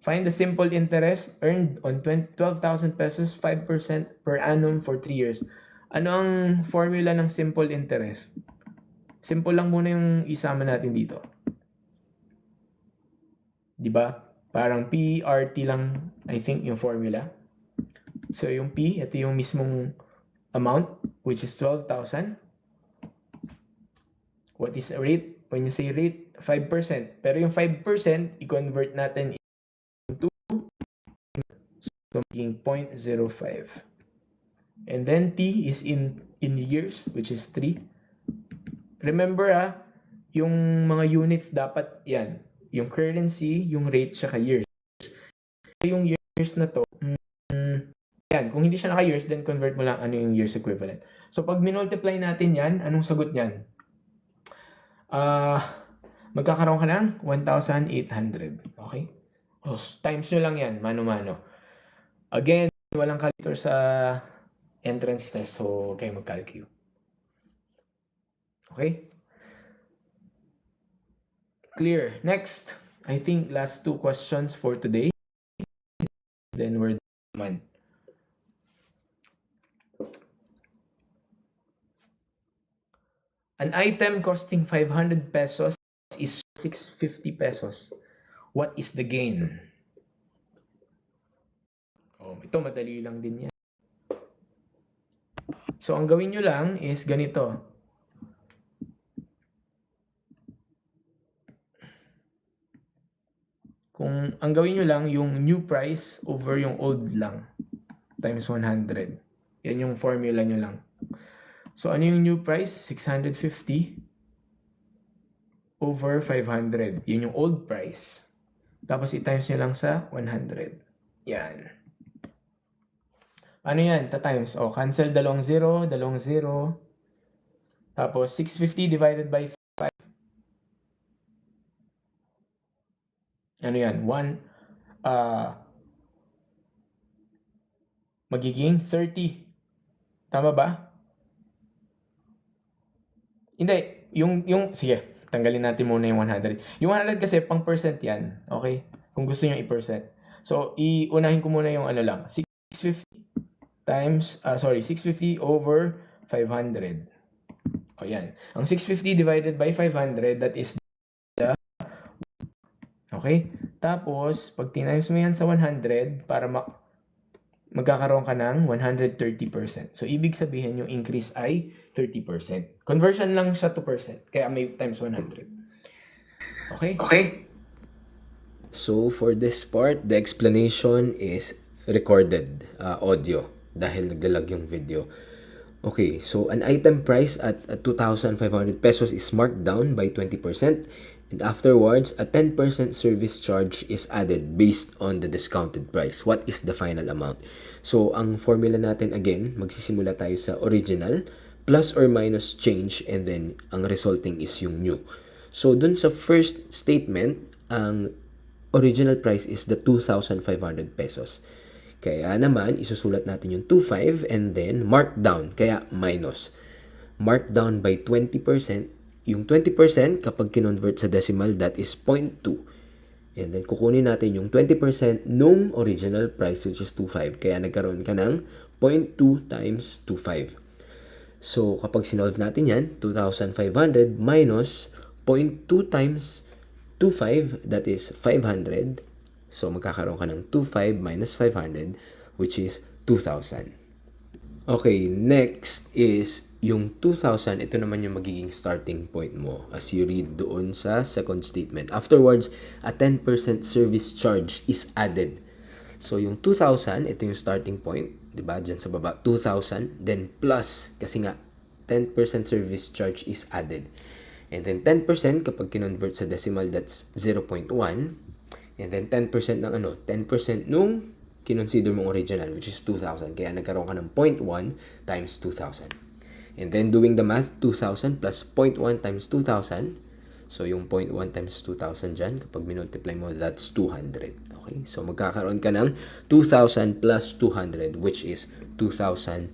Find the simple interest earned on 12,000 pesos, 5% per annum for 3 years. Ano ang formula ng simple interest? Simple lang muna yung isama natin dito. 'Di ba? Parang PRT lang, I think, yung formula. So, yung P, ito yung mismong amount, which is 12,000. What is a rate? When you say rate, 5%. Pero yung 5%, i-convert natin into, so magiging 0.05. And then T is in years, which is 3. Remember yung mga units dapat yan. Yung currency, yung rate, saka years. Yung years na to, yan. Kung hindi siya naka-years, then convert mo lang ano yung years equivalent. So, pag minultiply natin yan, anong sagot niyan? Magkakaroon ka ng 1,800. Okay? Oh, times nyo lang yan, mano-mano. Again, walang calculator sa entrance test, so kayo mag-calculate. Okay? Clear. Next, I think last 2 questions for today. Then we're done. An item costing 500 pesos is 650 pesos. What is the gain? Oh, ito madali lang din yan. So, ang gawin nyo lang is ganito. Kung ang gawin nyo lang yung new price over yung old lang times 100. Yan yung formula nyo lang. So, ano yung new price? 650 over 500. Yun yung old price. Tapos, i-times nyo lang sa 100. Yan. Ano yan? Ta-times. O, cancel dalawang 0. Tapos, 650 divided by 5. Ano yan? 1. Magiging 30. Tama ba? Hindi. Sige, tanggalin natin muna yung 100. Yung 100 kasi, pang percent yan. Okay? Kung gusto nyo i-percent. So, iunahin ko muna yung ano lang. 650 times, 650 over 500. O, yan. Ang 650 divided by 500, that is the... Okay? Tapos, pag tinimes mo yan sa 100, para magkakaroon ka ng 130%. So, ibig sabihin yung increase ay 30%. Conversion lang siya to percent. Kaya may times 100. Okay? Okay. So, for this part, the explanation is recorded audio dahil naglalag yung video. Okay, so an item price at 2,500 pesos is marked down by 20%, and afterwards, a 10% service charge is added based on the discounted price. What is the final amount? So, ang formula natin again, magsisimula tayo sa original, plus or minus change, and then ang resulting is yung new. So, dun sa first statement, ang original price is the 2,500 pesos. Kaya naman, isusulat natin yung 2,500 and then mark down, kaya minus. Mark down by 20%. Yung 20% kapag kinonvert sa decimal, that is 0.2. And then kukunin natin yung 20% nung original price, which is 2,500. Kaya nagkaroon ka ng 0.2 times 2,500. So kapag sinolve natin yan, 2,500 minus 0.2 times 2,500, that is 500. So, magkakaroon ka ng 2,500 minus 500, which is 2,000. Okay, next is yung 2,000. Ito naman yung magiging starting point mo as you read doon sa second statement. Afterwards, a 10% service charge is added. So, yung 2,000, ito yung starting point. Diba? Diyan sa baba, 2,000. Then, plus, kasi nga, 10% service charge is added. And then, 10% kapag kinonvert sa decimal, that's 0.1. And then 10% ng 10% nung kinonsider mong original, which is 2,000. Kaya nagkaroon ka ng 0.1 times 2,000. And then doing the math, 2,000 plus 0.1 times 2,000. So yung 0.1 times 2,000 dyan, kapag minultiply mo, that's 200. Okay? So magkakaroon ka ng 2,000 plus 200, which is 2,200.